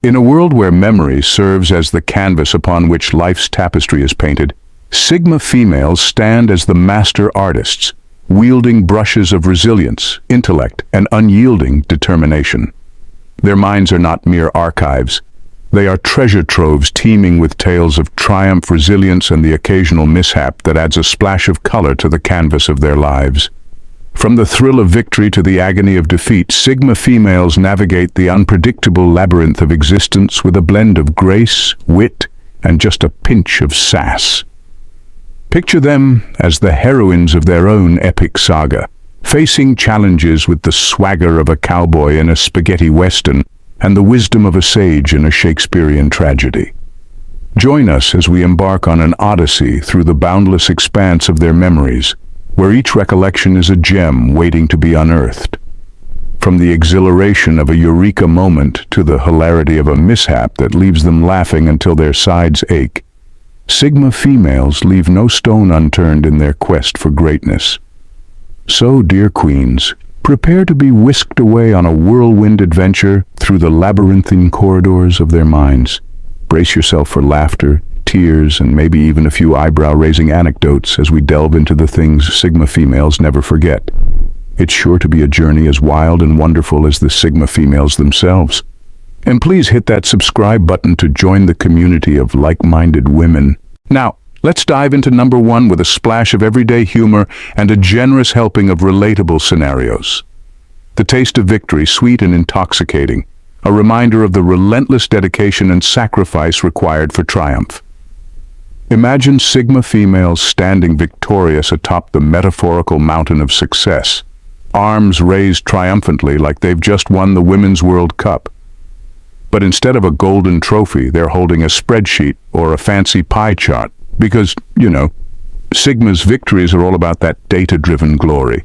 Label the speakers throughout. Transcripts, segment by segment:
Speaker 1: In a world where memory serves as the canvas upon which life's tapestry is painted, Sigma females stand as the master artists, wielding brushes of resilience, intellect, and unyielding determination. Their minds are not mere archives. They are treasure troves teeming with tales of triumph, resilience, and the occasional mishap that adds a splash of color to the canvas of their lives. From the thrill of victory to the agony of defeat, Sigma females navigate the unpredictable labyrinth of existence with a blend of grace, wit, and just a pinch of sass. Picture them as the heroines of their own epic saga, facing challenges with the swagger of a cowboy in a spaghetti western and the wisdom of a sage in a Shakespearean tragedy. Join us as we embark on an odyssey through the boundless expanse of their memories, where each recollection is a gem waiting to be unearthed. From the exhilaration of a eureka moment to the hilarity of a mishap that leaves them laughing until their sides ache, Sigma females leave no stone unturned in their quest for greatness. So, dear queens, prepare to be whisked away on a whirlwind adventure through the labyrinthine corridors of their minds. Brace yourself for laughter, tears, and maybe even a few eyebrow-raising anecdotes as we delve into the things Sigma females never forget. It's sure to be a journey as wild and wonderful as the Sigma females themselves. And please hit that subscribe button to join the community of like-minded women. Now, let's dive into number 1 with a splash of everyday humor and a generous helping of relatable scenarios. The taste of victory, sweet and intoxicating, a reminder of the relentless dedication and sacrifice required for triumph. Imagine Sigma females standing victorious atop the metaphorical mountain of success, arms raised triumphantly like they've just won the Women's World Cup. But instead of a golden trophy, they're holding a spreadsheet or a fancy pie chart because, Sigma's victories are all about that data-driven glory.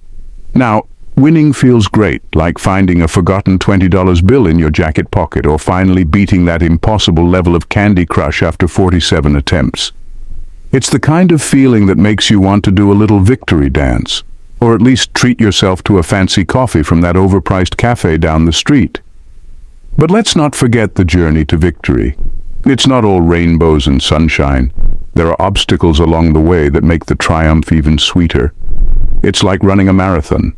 Speaker 1: Now, winning feels great, like finding a forgotten $20 bill in your jacket pocket or finally beating that impossible level of Candy Crush after 47 attempts. It's the kind of feeling that makes you want to do a little victory dance, or at least treat yourself to a fancy coffee from that overpriced cafe down the street. But let's not forget the journey to victory. It's not all rainbows and sunshine. There are obstacles along the way that make the triumph even sweeter. It's like running a marathon.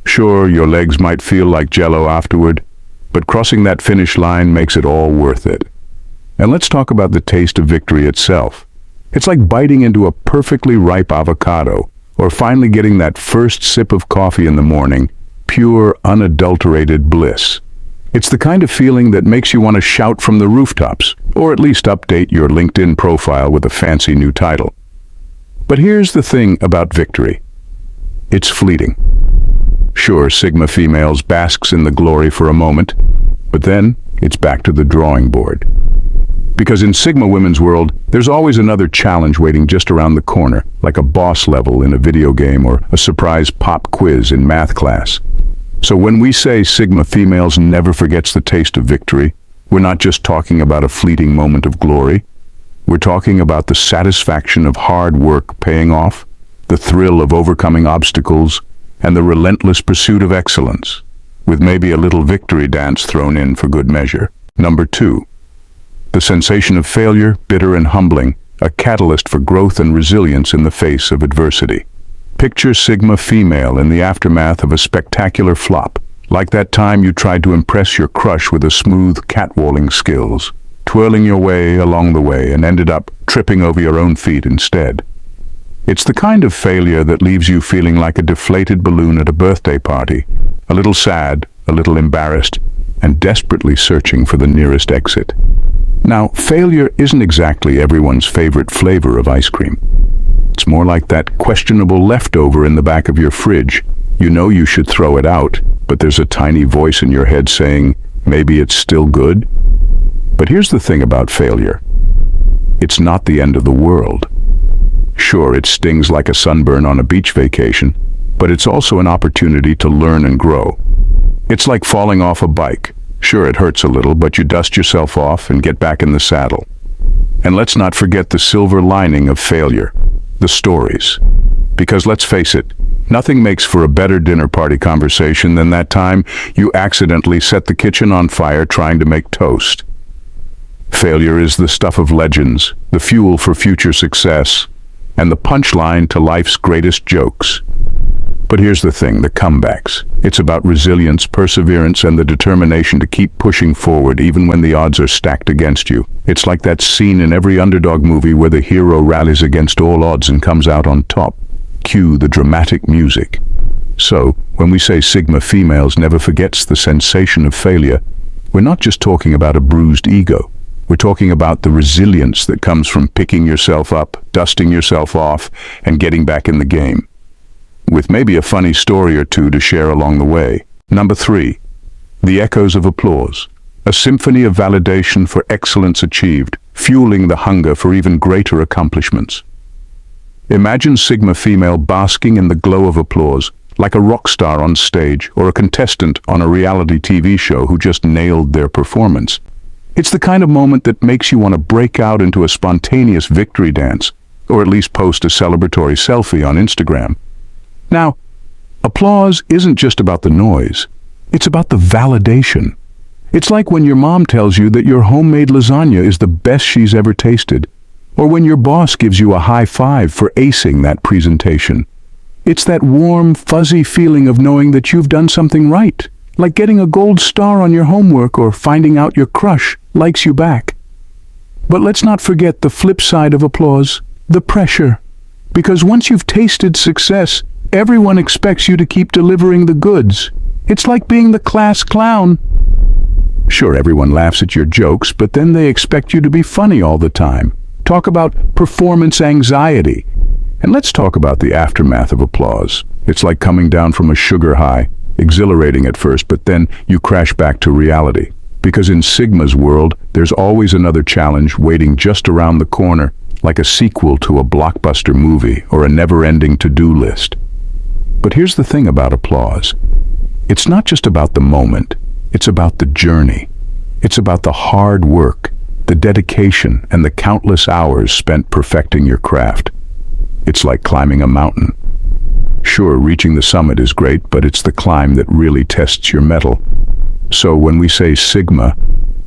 Speaker 1: Sure, your legs might feel like jello afterward, but crossing that finish line makes it all worth it. And let's talk about the taste of victory itself. It's like biting into a perfectly ripe avocado, or finally getting that first sip of coffee in the morning, pure, unadulterated bliss. It's the kind of feeling that makes you want to shout from the rooftops, or at least update your LinkedIn profile with a fancy new title. But here's the thing about victory. It's fleeting. Sure, Sigma females basks in the glory for a moment, but then it's back to the drawing board. Because in Sigma women's world, there's always another challenge waiting just around the corner, like a boss level in a video game or a surprise pop quiz in math class. So when we say Sigma females never forgets the taste of victory, we're not just talking about a fleeting moment of glory. We're talking about the satisfaction of hard work paying off, the thrill of overcoming obstacles, and the relentless pursuit of excellence, with maybe a little victory dance thrown in for good measure. Number 2. The sensation of failure, bitter and humbling, a catalyst for growth and resilience in the face of adversity. Picture Sigma female in the aftermath of a spectacular flop, like that time you tried to impress your crush with a smooth catwalking skills, twirling your way along the way and ended up tripping over your own feet instead. It's the kind of failure that leaves you feeling like a deflated balloon at a birthday party, a little sad, a little embarrassed, and desperately searching for the nearest exit. Now, failure isn't exactly everyone's favorite flavor of ice cream. It's more like that questionable leftover in the back of your fridge. You know you should throw it out, but there's a tiny voice in your head saying, maybe it's still good. But here's the thing about failure. It's not the end of the world. Sure, it stings like a sunburn on a beach vacation, but it's also an opportunity to learn and grow. It's like falling off a bike. Sure, it hurts a little, but you dust yourself off and get back in the saddle. And let's not forget the silver lining of failure, the stories. Because let's face it, nothing makes for a better dinner party conversation than that time you accidentally set the kitchen on fire trying to make toast. Failure is the stuff of legends, the fuel for future success, and the punchline to life's greatest jokes. But here's the thing, the comebacks. It's about resilience, perseverance, and the determination to keep pushing forward even when the odds are stacked against you. It's like that scene in every underdog movie where the hero rallies against all odds and comes out on top. Cue the dramatic music. So, when we say Sigma females never forgets the sensation of failure, we're not just talking about a bruised ego. We're talking about the resilience that comes from picking yourself up, dusting yourself off, and getting back in the game, with maybe a funny story or two to share along the way. Number 3, the echoes of applause. A symphony of validation for excellence achieved, fueling the hunger for even greater accomplishments. Imagine Sigma female basking in the glow of applause, like a rock star on stage or a contestant on a reality TV show who just nailed their performance. It's the kind of moment that makes you want to break out into a spontaneous victory dance, or at least post a celebratory selfie on Instagram. Now, applause isn't just about the noise. It's about the validation. It's like when your mom tells you that your homemade lasagna is the best she's ever tasted, or when your boss gives you a high five for acing that presentation. It's that warm, fuzzy feeling of knowing that you've done something right, like getting a gold star on your homework or finding out your crush likes you back. But let's not forget the flip side of applause, the pressure. Because once you've tasted success, everyone expects you to keep delivering the goods. It's like being the class clown. Sure, everyone laughs at your jokes, but then they expect you to be funny all the time. Talk about performance anxiety. And let's talk about the aftermath of applause. It's like coming down from a sugar high, exhilarating at first, but then you crash back to reality. Because in Sigma's world, there's always another challenge waiting just around the corner, like a sequel to a blockbuster movie or a never-ending to-do list. But here's the thing about applause. It's not just about the moment, it's about the journey. It's about the hard work, the dedication, and the countless hours spent perfecting your craft. It's like climbing a mountain. Sure, reaching the summit is great, but it's the climb that really tests your mettle. So when we say Sigma,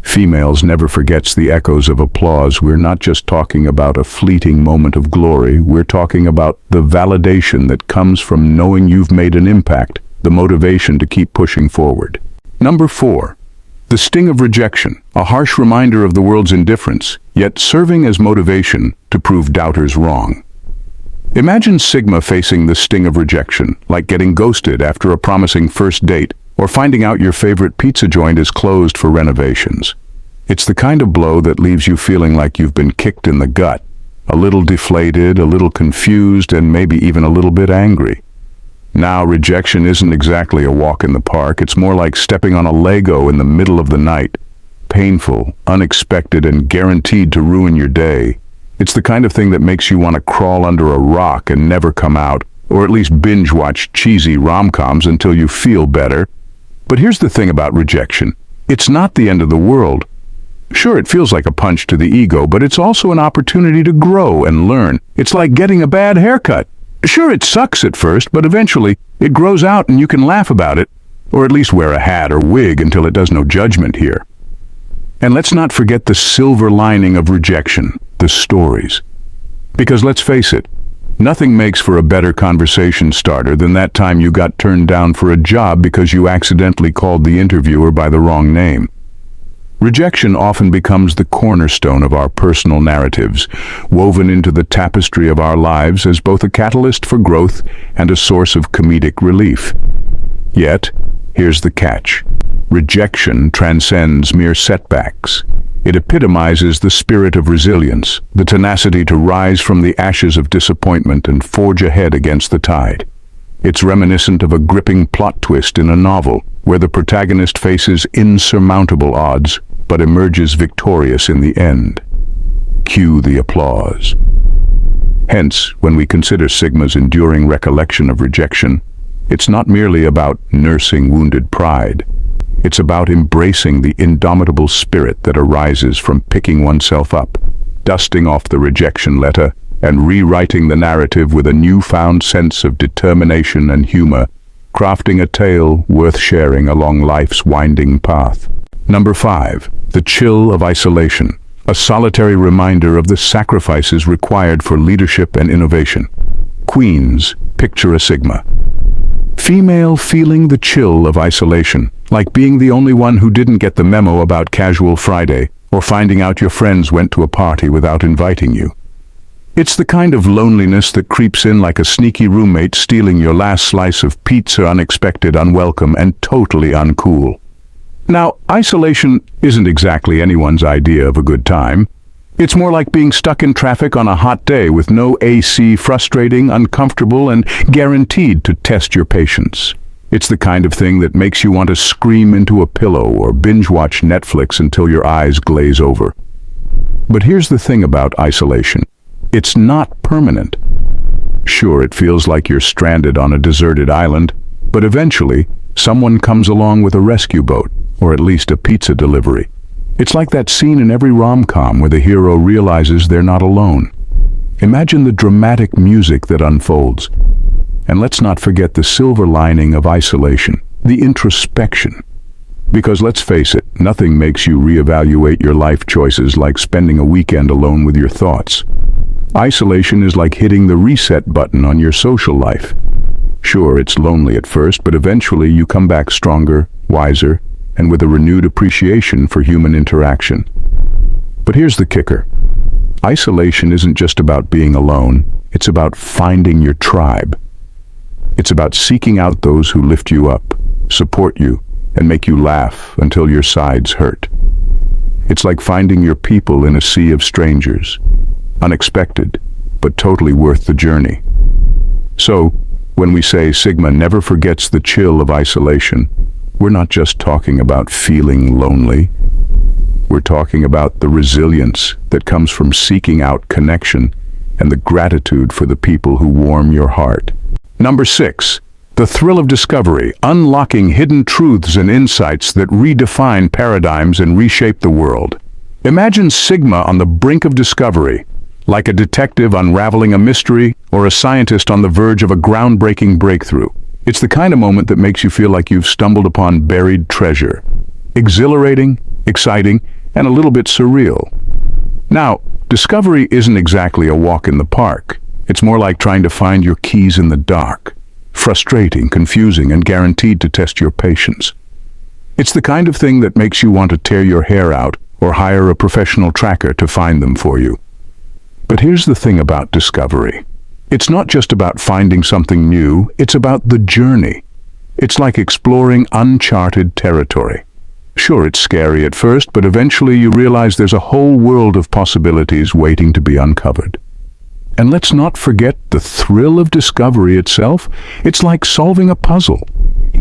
Speaker 1: females never forgets the echoes of applause, we're not just talking about a fleeting moment of glory, we're talking about the validation that comes from knowing you've made an impact, the motivation to keep pushing forward. Number 4, the sting of rejection, a harsh reminder of the world's indifference, yet serving as motivation to prove doubters wrong. Imagine Sigma facing the sting of rejection, like getting ghosted after a promising first date, or finding out your favorite pizza joint is closed for renovations. It's the kind of blow that leaves you feeling like you've been kicked in the gut, a little deflated, a little confused, and maybe even a little bit angry. Now, rejection isn't exactly a walk in the park, it's more like stepping on a Lego in the middle of the night. Painful, unexpected, and guaranteed to ruin your day. It's the kind of thing that makes you want to crawl under a rock and never come out, or at least binge-watch cheesy rom-coms until you feel better. But here's the thing about rejection. It's not the end of the world. Sure, it feels like a punch to the ego, but it's also an opportunity to grow and learn. It's like getting a bad haircut. Sure, it sucks at first, but eventually it grows out and you can laugh about it, or at least wear a hat or wig until it does no judgment here. And let's not forget the silver lining of rejection, the stories. Because let's face it, nothing makes for a better conversation starter than that time you got turned down for a job because you accidentally called the interviewer by the wrong name. Rejection often becomes the cornerstone of our personal narratives, woven into the tapestry of our lives as both a catalyst for growth and a source of comedic relief. Yet, here's the catch. Rejection transcends mere setbacks. It epitomizes the spirit of resilience, the tenacity to rise from the ashes of disappointment and forge ahead against the tide. It's reminiscent of a gripping plot twist in a novel, where the protagonist faces insurmountable odds, but emerges victorious in the end. Cue the applause. Hence, when we consider Sigma's enduring recollection of rejection, it's not merely about nursing wounded pride. It's about embracing the indomitable spirit that arises from picking oneself up, dusting off the rejection letter, and rewriting the narrative with a newfound sense of determination and humor, crafting a tale worth sharing along life's winding path. Number 5, the chill of isolation. a solitary reminder of the sacrifices required for leadership and innovation. Queens, picture a sigma. Female feeling the chill of isolation, like being the only one who didn't get the memo about casual Friday, or finding out your friends went to a party without inviting you. It's the kind of loneliness that creeps in like a sneaky roommate stealing your last slice of pizza, unexpected, unwelcome, and totally uncool. Now, isolation isn't exactly anyone's idea of a good time. It's more like being stuck in traffic on a hot day with no AC, frustrating, uncomfortable, and guaranteed to test your patience. It's the kind of thing that makes you want to scream into a pillow or binge-watch Netflix until your eyes glaze over. But here's the thing about isolation. It's not permanent. Sure, it feels like you're stranded on a deserted island, but eventually, someone comes along with a rescue boat, or at least a pizza delivery. It's like that scene in every rom-com where the hero realizes they're not alone. Imagine the dramatic music that unfolds. And let's not forget the silver lining of isolation, the introspection. Because let's face it, nothing makes you reevaluate your life choices like spending a weekend alone with your thoughts. Isolation is like hitting the reset button on your social life. Sure, it's lonely at first, but eventually you come back stronger, wiser, and with a renewed appreciation for human interaction. But here's the kicker. Isolation isn't just about being alone, it's about finding your tribe. It's about seeking out those who lift you up, support you, and make you laugh until your sides hurt. It's like finding your people in a sea of strangers, unexpected, but totally worth the journey. So, when we say Sigma never forgets the chill of isolation, we're not just talking about feeling lonely. We're talking about the resilience that comes from seeking out connection and the gratitude for the people who warm your heart. Number 6, the thrill of discovery, unlocking hidden truths and insights that redefine paradigms and reshape the world. Imagine Sigma on the brink of discovery, like a detective unraveling a mystery or a scientist on the verge of a groundbreaking breakthrough. It's the kind of moment that makes you feel like you've stumbled upon buried treasure. Exhilarating, exciting, and a little bit surreal. Now, discovery isn't exactly a walk in the park. It's more like trying to find your keys in the dark. Frustrating, confusing, and guaranteed to test your patience. It's the kind of thing that makes you want to tear your hair out or hire a professional tracker to find them for you. But here's the thing about discovery. It's not just about finding something new, it's about the journey. It's like exploring uncharted territory. Sure, it's scary at first, but eventually you realize there's a whole world of possibilities waiting to be uncovered. And let's not forget the thrill of discovery itself. It's like solving a puzzle.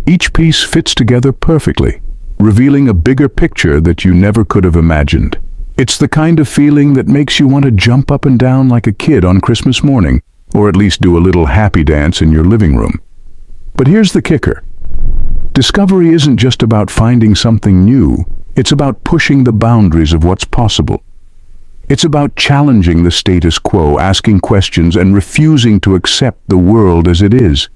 Speaker 1: Each piece fits together perfectly, revealing a bigger picture that you never could have imagined. It's the kind of feeling that makes you want to jump up and down like a kid on Christmas morning, or at least do a little happy dance in your living room. But here's the kicker. Discovery isn't just about finding something new, it's about pushing the boundaries of what's possible. It's about challenging the status quo, asking questions, and refusing to accept the world as it is.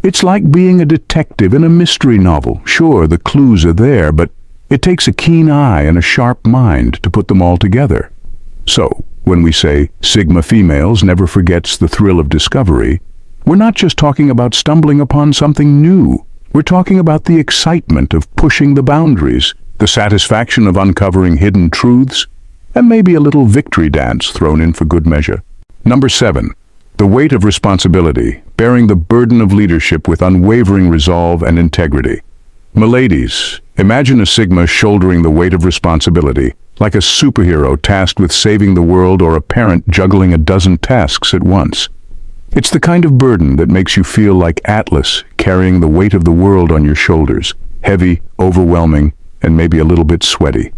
Speaker 1: It's like being a detective in a mystery novel. Sure, the clues are there, but it takes a keen eye and a sharp mind to put them all together. So, when we say Sigma females never forgets the thrill of discovery, we're not just talking about stumbling upon something new. We're talking about the excitement of pushing the boundaries, the satisfaction of uncovering hidden truths, and maybe a little victory dance thrown in for good measure. Number 7, the weight of responsibility, bearing the burden of leadership with unwavering resolve and integrity. Miladies, imagine a Sigma shouldering the weight of responsibility, like a superhero tasked with saving the world or a parent juggling a dozen tasks at once. It's the kind of burden that makes you feel like Atlas carrying the weight of the world on your shoulders, heavy, overwhelming, and maybe a little bit sweaty.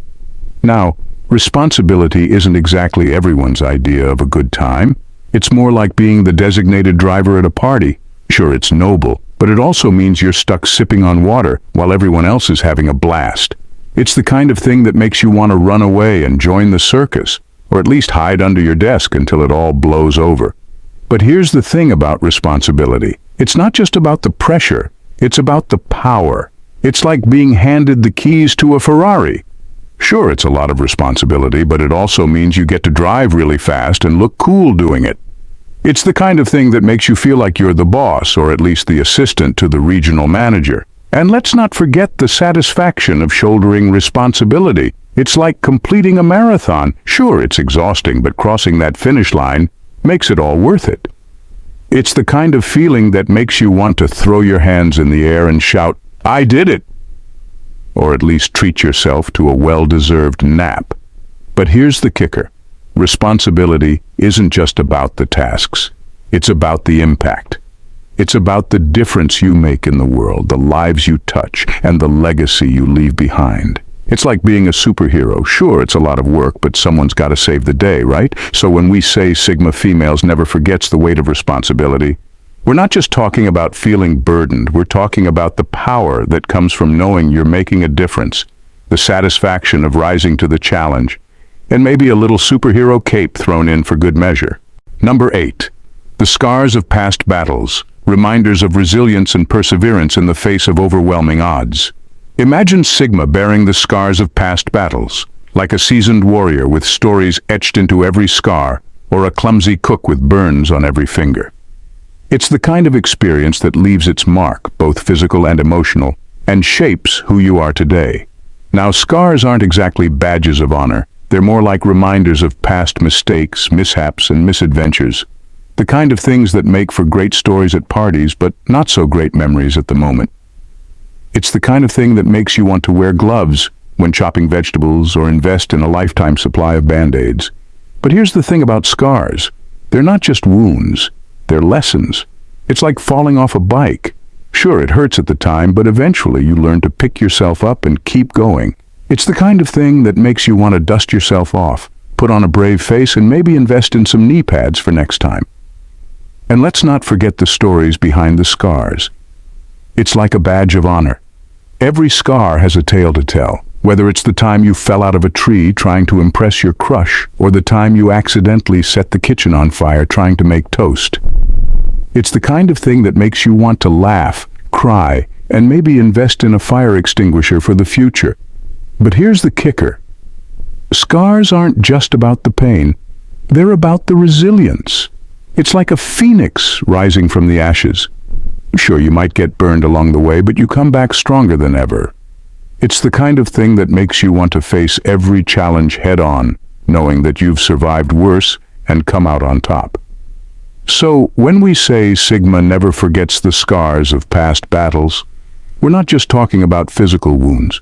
Speaker 1: Now, responsibility isn't exactly everyone's idea of a good time. It's more like being the designated driver at a party. Sure, it's noble, but it also means you're stuck sipping on water while everyone else is having a blast. It's the kind of thing that makes you want to run away and join the circus, or at least hide under your desk until it all blows over. But here's the thing about responsibility. It's not just about the pressure, it's about the power. It's like being handed the keys to a Ferrari. Sure, it's a lot of responsibility, but it also means you get to drive really fast and look cool doing it. It's the kind of thing that makes you feel like you're the boss, or at least the assistant to the regional manager. And let's not forget the satisfaction of shouldering responsibility. It's like completing a marathon. Sure, it's exhausting, but crossing that finish line makes it all worth it. It's the kind of feeling that makes you want to throw your hands in the air and shout, "I did it!" Or at least treat yourself to a well-deserved nap. But here's the kicker. Responsibility isn't just about the tasks. It's about the impact. It's about the difference you make in the world, the lives you touch, and the legacy you leave behind. It's like being a superhero. Sure, it's a lot of work, but someone's got to save the day, right? So when we say Sigma Females never forgets the weight of responsibility, we're not just talking about feeling burdened. We're talking about the power that comes from knowing you're making a difference, the satisfaction of rising to the challenge, and maybe a little superhero cape thrown in for good measure. Number 8. The scars of past battles, reminders of resilience and perseverance in the face of overwhelming odds. Imagine Sigma bearing the scars of past battles, like a seasoned warrior with stories etched into every scar, or a clumsy cook with burns on every finger. It's the kind of experience that leaves its mark, both physical and emotional, and shapes who you are today. Now, scars aren't exactly badges of honor. They're more like reminders of past mistakes, mishaps, and misadventures. The kind of things that make for great stories at parties, but not so great memories at the moment. It's the kind of thing that makes you want to wear gloves when chopping vegetables or invest in a lifetime supply of Band-Aids. But here's the thing about scars. They're not just wounds, they're lessons. It's like falling off a bike. Sure, it hurts at the time, but eventually you learn to pick yourself up and keep going. It's the kind of thing that makes you want to dust yourself off, put on a brave face, and maybe invest in some knee pads for next time. And let's not forget the stories behind the scars. It's like a badge of honor. Every scar has a tale to tell, whether it's the time you fell out of a tree trying to impress your crush, or the time you accidentally set the kitchen on fire trying to make toast. It's the kind of thing that makes you want to laugh, cry, and maybe invest in a fire extinguisher for the future. But here's the kicker. Scars aren't just about the pain. They're about the resilience. It's like a phoenix rising from the ashes. Sure, you might get burned along the way, but you come back stronger than ever. It's the kind of thing that makes you want to face every challenge head-on, knowing that you've survived worse and come out on top. So, when we say Sigma never forgets the scars of past battles, we're not just talking about physical wounds.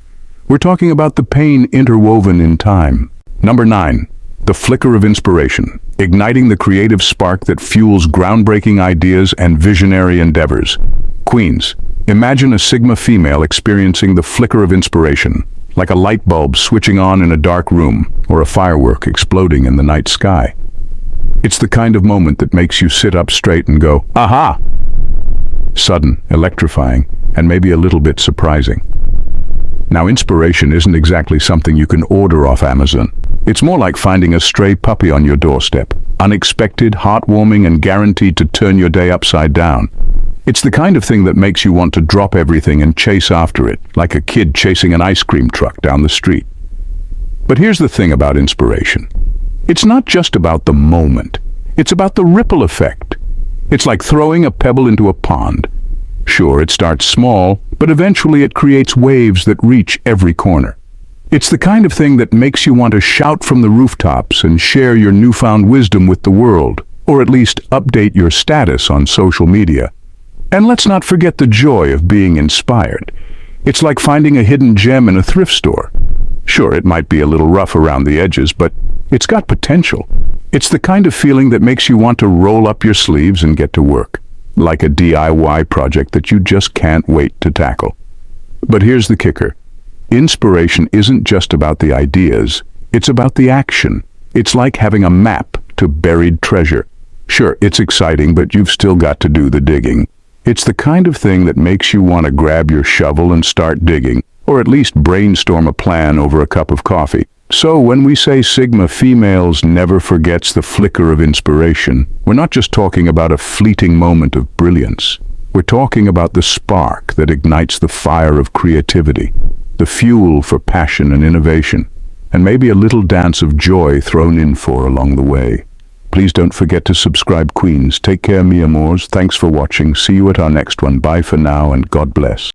Speaker 1: We're talking about the pain interwoven in time. Number 9. The flicker of inspiration, igniting the creative spark that fuels groundbreaking ideas and visionary endeavors. Queens, imagine a Sigma female experiencing the flicker of inspiration, like a light bulb switching on in a dark room or a firework exploding in the night sky. It's the kind of moment that makes you sit up straight and go, "Aha!" Sudden, electrifying, and maybe a little bit surprising. Now, inspiration isn't exactly something you can order off Amazon. It's more like finding a stray puppy on your doorstep. Unexpected, heartwarming, and guaranteed to turn your day upside down. It's the kind of thing that makes you want to drop everything and chase after it, like a kid chasing an ice cream truck down the street. But here's the thing about inspiration. It's not just about the moment. It's about the ripple effect. It's like throwing a pebble into a pond. Sure, it starts small, but eventually it creates waves that reach every corner. It's the kind of thing that makes you want to shout from the rooftops and share your newfound wisdom with the world, or at least update your status on social media. And let's not forget the joy of being inspired. It's like finding a hidden gem in a thrift store. Sure, it might be a little rough around the edges, but it's got potential. It's the kind of feeling that makes you want to roll up your sleeves and get to work, like a DIY project that you just can't wait to tackle. But here's the kicker. Inspiration isn't just about the ideas, it's about the action. It's like having a map to buried treasure. Sure, it's exciting, but you've still got to do the digging. It's the kind of thing that makes you want to grab your shovel and start digging, or at least brainstorm a plan over a cup of coffee. So when we say Sigma females never forgets the flicker of inspiration, we're not just talking about a fleeting moment of brilliance. We're talking about the spark that ignites the fire of creativity, the fuel for passion and innovation. and maybe a little dance of joy thrown in for along the way. Please don't forget to subscribe, Queens. Take care, mi amors. Thanks for watching. See you at our next one. Bye for now, and God bless.